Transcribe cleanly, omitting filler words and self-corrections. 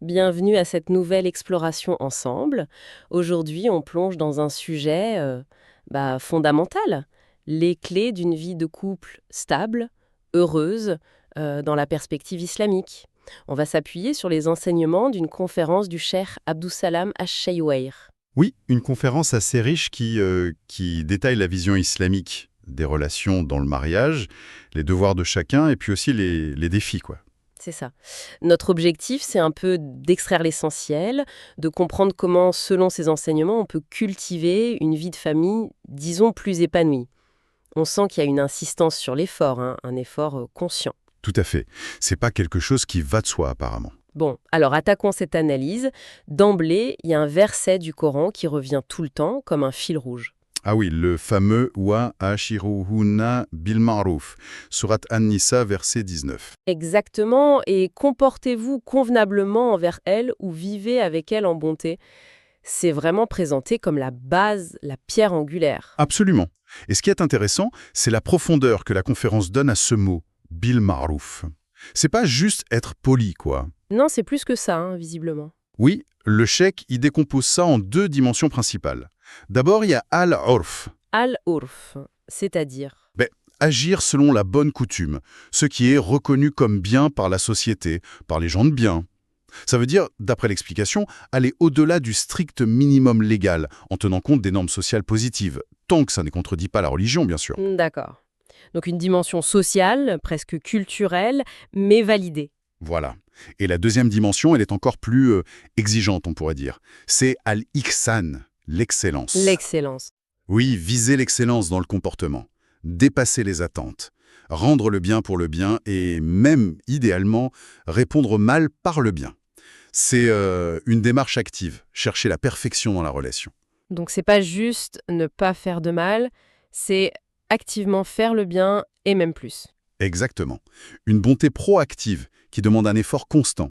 Bienvenue à cette nouvelle exploration ensemble. Aujourd'hui, on plonge dans un sujet fondamental, les clés d'une vie de couple stable, heureuse, dans la perspective islamique. On va s'appuyer sur les enseignements d'une conférence du cheikh Abdussalam Ash-Shaywair. Oui, une conférence assez riche qui détaille la vision islamique des relations dans le mariage, les devoirs de chacun et puis aussi les défis, quoi. C'est ça. Notre objectif, c'est un peu d'extraire l'essentiel, de comprendre comment, selon ces enseignements, on peut cultiver une vie de famille, disons, plus épanouie. On sent qu'il y a une insistance sur l'effort, hein, un effort conscient. Tout à fait. C'est pas quelque chose qui va de soi, apparemment. Bon, alors attaquons cette analyse. D'emblée, il y a un verset du Coran qui revient tout le temps comme un fil rouge. Ah oui, le fameux Wa ashiruhunna bil ma'ruf, sourate An-Nisa, verset 19. Exactement, et comportez-vous convenablement envers elle ou vivez avec elle en bonté. C'est vraiment présenté comme la base, la pierre angulaire. Absolument. Et ce qui est intéressant, c'est la profondeur que la conférence donne à ce mot, bil ma'ruf. C'est pas juste être poli, quoi. Non, c'est plus que ça, hein, visiblement. Oui, le cheikh y décompose ça en deux dimensions principales. D'abord, il y a al-urf, Al-Urf, c'est-à-dire. agir selon la bonne coutume, ce qui est reconnu comme bien par la société, par les gens de bien. Ça veut dire, d'après l'explication, aller au-delà du strict minimum légal, en tenant compte des normes sociales positives, tant que ça ne contredit pas la religion, bien sûr. D'accord. Donc une dimension sociale, presque culturelle, mais validée. Voilà. Et la deuxième dimension, elle est encore plus exigeante, on pourrait dire. C'est al-ihsan, l'excellence. L'excellence. Oui, viser l'excellence dans le comportement, dépasser les attentes, rendre le bien pour le bien et même, idéalement, répondre au mal par le bien. C'est une démarche active, chercher la perfection dans la relation. Donc c'est pas juste ne pas faire de mal, c'est activement faire le bien et même plus. Exactement. Une bonté proactive qui demande un effort constant.